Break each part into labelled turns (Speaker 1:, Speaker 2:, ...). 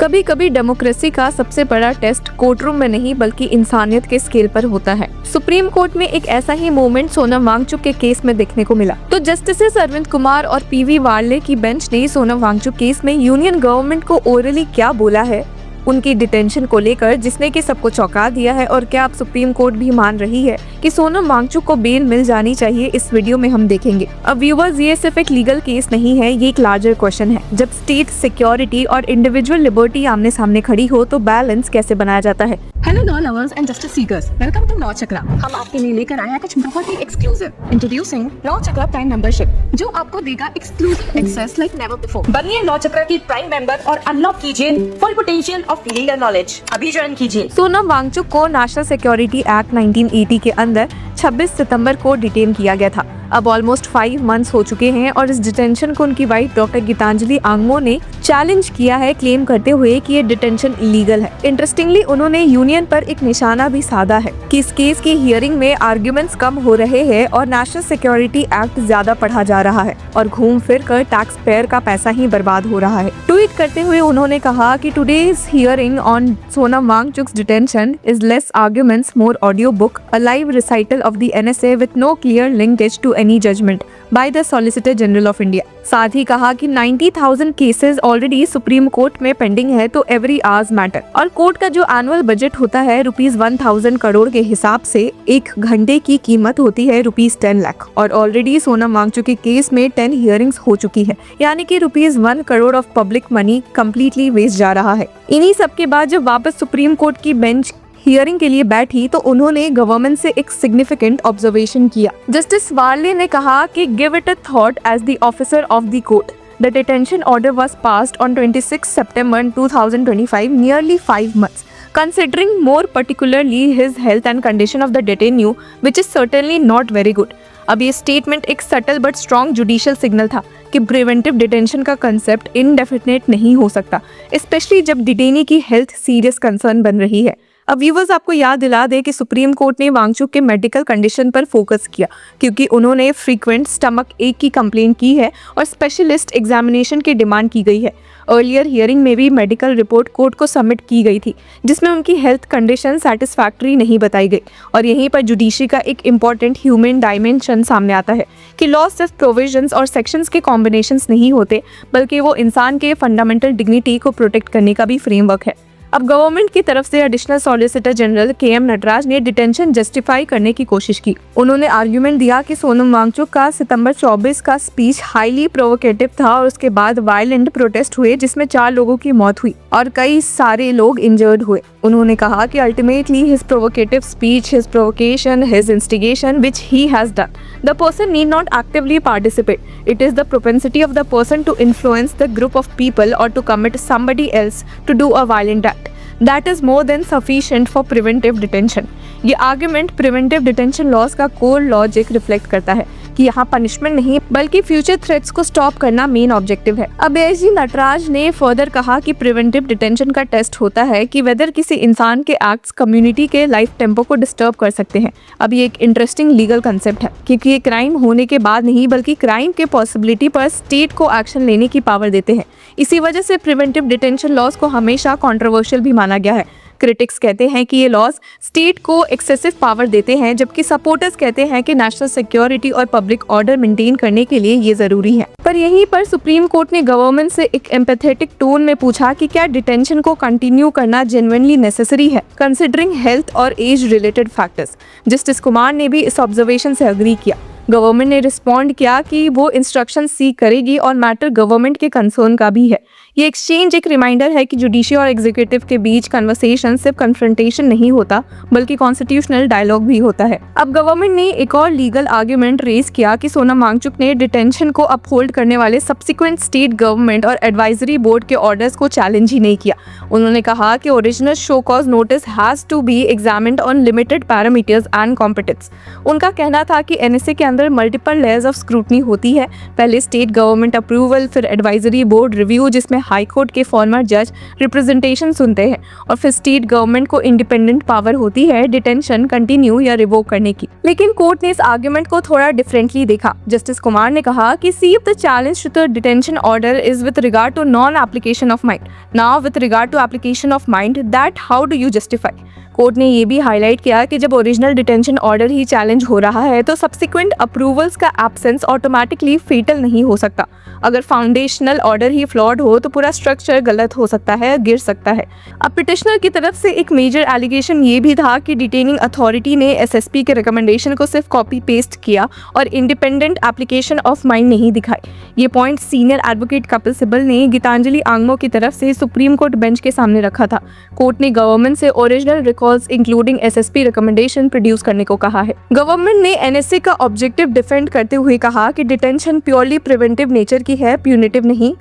Speaker 1: कभी कभी डेमोक्रेसी का सबसे बड़ा टेस्ट कोर्टरूम में नहीं बल्कि इंसानियत के स्केल पर होता है। सुप्रीम कोर्ट में एक ऐसा ही मोमेंट सोनम वांगचुक के केस में देखने को मिला। तो जस्टिस अरविंद कुमार और पीवी वार्ले की बेंच ने सोनम वांगचुक केस में यूनियन गवर्नमेंट को ओरली क्या बोला है उनकी डिटेंशन को लेकर, जिसने कि सबको चौंका दिया है। और क्या अब सुप्रीम कोर्ट भी मान रही है कि सोनम वांगचुक को बेल मिल जानी चाहिए, इस वीडियो में हम देखेंगे। अब व्यूअर्स, ये सिर्फ एक लीगल केस नहीं है, ये एक लार्जर क्वेश्चन है। जब स्टेट सिक्योरिटी और इंडिविजुअल लिबर्टी आमने सामने खड़ी हो तो बैलेंस कैसे बनाया जाता है।
Speaker 2: Hello law lovers and justice seekers, welcome to law Chakra. हम आपके लिए लेकर आए हैं कुछ बहुत ही exclusive. Introducing law Chakra prime membership, जो आपको देगा exclusive access like never before. बनिए लॉ चक्रा की प्राइम मेंबर और अनलॉक कीजिए full potential of legal knowledge. अभी ज्वाइन कीजिए।
Speaker 1: सोनम वांगचुक को नेशनल सिक्योरिटी एक्ट 1980 के अंदर 26 सितंबर को डिटेन किया गया था। अब ऑलमोस्ट 5 मंथ्स हो चुके हैं और इस डिटेंशन को उनकी वाइफ डॉक्टर गीतांजलि आंगमो ने चैलेंज किया है, क्लेम करते हुए कि ये डिटेंशन इलीगल है। इंटरेस्टिंगली, उन्होंने यूनियन पर एक निशाना भी साधा है कि इस केस की हियरिंग में आर्ग्यूमेंट्स कम हो रहे हैं और नेशनल सिक्योरिटी एक्ट ज्यादा पढ़ा जा रहा है और घूम फिर कर टैक्स पेयर का पैसा ही बर्बाद हो रहा है। ट्वीट करते हुए उन्होंने कहा कि today's hearing on Sonam Wangchuk's detention is less arguments, more audio book, a live recital of the NSA with no clear linkage to any judgment by the solicitor general of India. साथ ही कहा कि 90,000 केसेस ऑलरेडी सुप्रीम कोर्ट में pending है, तो every hours matter. और court का जो एनुअल बजट होता है ₹1000 करोड़ के हिसाब से 1 घंटे की कीमत होती है ₹10 लाख। और ऑलरेडी सोनम वांगचुक के केस में 10 हियरिंग्स हो चुकी है, यानी कि ₹1 crore of public money completely waste जा रहा है। इन्हीं सब के बाद जब वापस सुप्रीम कोर्ट की बेंच हियरिंग के लिए बैठी तो उन्होंने गवर्नमेंट से एक सिग्निफिकेंट ऑब्जर्वेशन किया। जस्टिस वार्ले ने कहा कि give it a thought as the officer of the court. The detention order was passed on 26 September 2025, nearly 5 months. Considering more particularly his health and condition of the detainee, which is certainly not very good. अब ये statement एक subtle but strong judicial signal था कि preventive detention का concept indefinite नहीं हो सकता, specially जब डिटेनी की हेल्थ सीरियस कंसर्न बन रही है। अब व्यूअर्स, आपको याद दिला दे कि सुप्रीम कोर्ट ने वांगचुक के मेडिकल कंडीशन पर फोकस किया क्योंकि उन्होंने फ्रीक्वेंट स्टमक एक की कंप्लेंट की है और स्पेशलिस्ट एग्जामिनेशन की डिमांड की गई है। अर्लियर हियरिंग में भी मेडिकल रिपोर्ट कोर्ट को सबमिट की गई थी जिसमें उनकी हेल्थ कंडीशन सेटिस्फैक्ट्री नहीं बताई गई। और यहीं पर जुडिशरी का एक इम्पॉर्टेंट ह्यूमन डायमेंशन सामने आता है कि लॉ सिर्फ प्रोविजंस और सेक्शंस के कॉम्बिनेशंस नहीं होते, बल्कि वो इंसान के फंडामेंटल डिग्निटी को प्रोटेक्ट करने का भी फ्रेमवर्क है। अब गवर्नमेंट की तरफ से additional solicitor general KM Nataraj ने डिटेंशन जस्टिफाई करने की कोशिश की। उन्होंने आर्ग्यूमेंट दिया कि सोनम वांगचुक का सितंबर 24 का स्पीच हाईली प्रोवोकेटिव था और उसके बाद वायलेंट प्रोटेस्ट हुए जिसमें 4 लोगों की मौत हुई और कई सारे लोग इंजर्ड हुए। उन्होंने कहा कि ultimately his provocative speech, his provocation, his instigation which he has done, the person need not actively participate, it is the propensity of the person to influence the group of people और to commit somebody else to do a violent act. That is more than sufficient for preventive detention. ये argument preventive detention laws का core logic reflect करता है कि यहाँ punishment नहीं बल्कि future threats को स्टॉप करना मेन ऑब्जेक्टिव है। अब AG नटराज ने फर्दर कहा कि प्रिवेंटिव डिटेंशन का टेस्ट होता है कि वेदर किसी इंसान के एक्ट्स कम्युनिटी के लाइफ टेम्पो को डिस्टर्ब कर सकते हैं। अब ये एक इंटरेस्टिंग लीगल कंसेप्ट है क्योंकि ये क्राइम होने के बाद नहीं बल्कि क्राइम के पॉसिबिलिटी पर स्टेट को एक्शन लेने की पावर देते हैं। इसी वजह से प्रिवेंटिव डिटेंशन लॉज को हमेशा कॉन्ट्रोवर्शियल भी माना गया है। क्रिटिक्स कहते हैं कि ये लॉज स्टेट को एक्सेसिव पावर देते हैं, जबकि सपोर्टर्स कहते हैं कि नेशनल सिक्योरिटी और पब्लिक ऑर्डर मेंटेन करने के लिए ये जरूरी है। पर यहीं पर सुप्रीम कोर्ट ने गवर्नमेंट से एक एम्पैथेटिक टोन में पूछा कि क्या डिटेंशन को कंटिन्यू करना जेन्युइनली नेसेसरी है कंसिडरिंग हेल्थ और age related factors. Justice Kumar ने भी इस ऑब्जर्वेशन से एग्री किया। गवर्नमेंट ने रिस्पॉन्ड किया कि वो इंस्ट्रक्शन सीक करेगी और मैटर गवर्नमेंट के कंसर्न का भी है। ये एक्सचेंज एक रिमाइंडर है कि जुडिशियल और एग्जीक्यूटिव के बीच कन्वर्सेशन सिर्फ कन्फ्रंटेशन नहीं होता बल्कि कॉन्स्टिट्यूशनल डायलॉग भी होता है। अब गवर्नमेंट ने एक और लीगल आर्ग्यूमेंट रेज किया कि सोनम वांगचुक ने डिटेंशन को अपहोल्ड करने वाले सब्सिक्वेंट स्टेट गवर्नमेंट और एडवाइजरी बोर्ड के ऑर्डर्स को चैलेंज ही नहीं किया। उन्होंने कहा कि original show cause notice has to be examined on limited parameters and competence. उनका कहना था कि NSA के अंदर मल्टीपल लेयर्स ऑफ स्क्रूटनी होती है, पहले स्टेट गवर्नमेंट अप्रूवल, फिर एडवाइजरी बोर्ड रिव्यू जिसमें हाई कोर्ट के फॉर्मर जज रिप्रेजेंटेशन सुनते हैं और फिर स्टेट गवर्नमेंट को इंडिपेंडेंट पावर होती है डिटेंशन कंटिन्यू या रिवोक करने की। लेकिन कोर्ट ने इस आर्ग्यूमेंट को थोड़ा डिफरेंटली देखा। जस्टिस कुमार ने कहा कि see if the challenge to the detention order is with regard to non application of mind, now with regard to application of mind, that how do you justify. Court ने ये भी highlight किया कि जब original detention order ही challenge हो रहा है तो सब्सिक्वेंट अप्रूवल्स का एब्सेंस ऑटोमेटिकली फेटल नहीं हो सकता। अगर फाउंडेशनल ऑर्डर ही फ्लॉड हो तो पूरा स्ट्रक्चर गलत हो सकता है, गिर सकता है। अब पिटिशनर की तरफ से एक मेजर एलिगेशन ये भी था कि डिटेनिंग अथॉरिटी ने एसएसपी के रिकमेंडेशन को सिर्फ कॉपी पेस्ट किया और इंडिपेंडेंट एप्लीकेशन ऑफ माइंड नहीं दिखाई। ये point senior advocate Kapil Sibal ने गीतांजलि आंगमो की तरफ से सुप्रीम कोर्ट बेंच के सामने रखा था। कोर्ट ने गवर्नमेंट से original records including SSP recommendation produce करने को कहा है। गवर्नमेंट ने एनएसए का ऑब्जेक्टिव डिफेंड करते हुए कहा कि डिटेंशन प्योरली प्रिवेंटिव नेचर की है, प्यूनिटिव नहीं।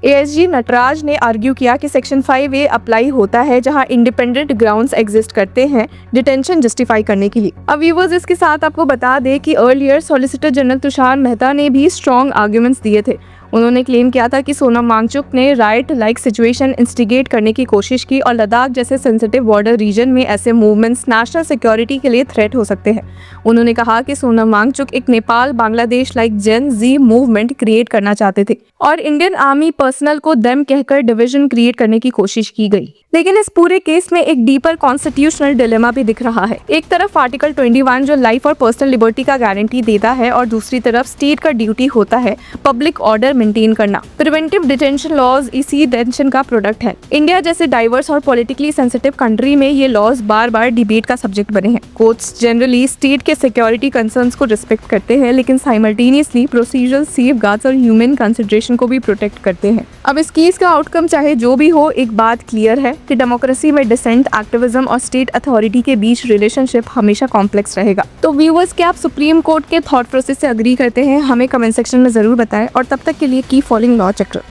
Speaker 1: एएसजी नटराज ने आर्ग्यू किया कि सेक्शन 5A अप्लाई होता है जहां इंडिपेंडेंट ग्राउंड्स एग्जिस्ट करते हैं डिटेंशन जस्टिफाई करने के लिए। अब व्यूअर्स इसके साथ आपको बता दें कि earlier solicitor general Tushar Mehta ने भी स्ट्रॉन्ग आर्ग्यूमेंट्स दिए थे। उन्होंने क्लेम किया था कि सोनम वांगचुक ने राइट लाइक सिचुएशन इंस्टिगेट करने की कोशिश की और लद्दाख जैसे सेंसिटिव बॉर्डर रीजन में ऐसे मूवमेंट्स नेशनल सिक्योरिटी के लिए थ्रेट हो सकते हैं। उन्होंने कहा कि सोनम वांगचुक एक नेपाल बांग्लादेश लाइक जेन जी मूवमेंट क्रिएट करना चाहते थे और इंडियन आर्मी पर्सनल को दम कहकर डिवीजन क्रिएट करने की कोशिश की गई। लेकिन इस पूरे केस में एक डीपर कॉन्स्टिट्यूशनल डिलेमा भी दिख रहा है। एक तरफ आर्टिकल 21 जो लाइफ और पर्सनल लिबर्टी का गारंटी देता है और दूसरी तरफ स्टेट का ड्यूटी होता है पब्लिक ऑर्डर मेंटेन करना। प्रिवेंटिव डिटेंशन लॉज इसी टेंशन का प्रोडक्ट है। इंडिया जैसे डाइवर्स और पॉलिटिकली सेंसिटिव कंट्री में ये लॉज बार बार डिबेट का सब्जेक्ट बने हैं। कोर्ट्स जनरली स्टेट के सिक्योरिटी कंसर्न्स को रिस्पेक्ट करते हैं लेकिन साइमल्टेनियसली प्रोसीजरल सेफगार्ड्स और ह्यूमन कंसिडरेशन को भी प्रोटेक्ट करते हैं। अब इस केस का आउटकम चाहे जो भी हो, एक बात क्लियर है कि डेमोक्रेसी में डिसेंट, एक्टिविज्म और स्टेट अथॉरिटी के बीच रिलेशनशिप हमेशा कॉम्प्लेक्स रहेगा। तो व्यूअर्स, क्या आप सुप्रीम कोर्ट के थॉट प्रोसेस से अग्री करते हैं? हमें कमेंट सेक्शन में जरूर बताएं और तब तक के लिए कीप फॉलोइंग लॉ चक्र।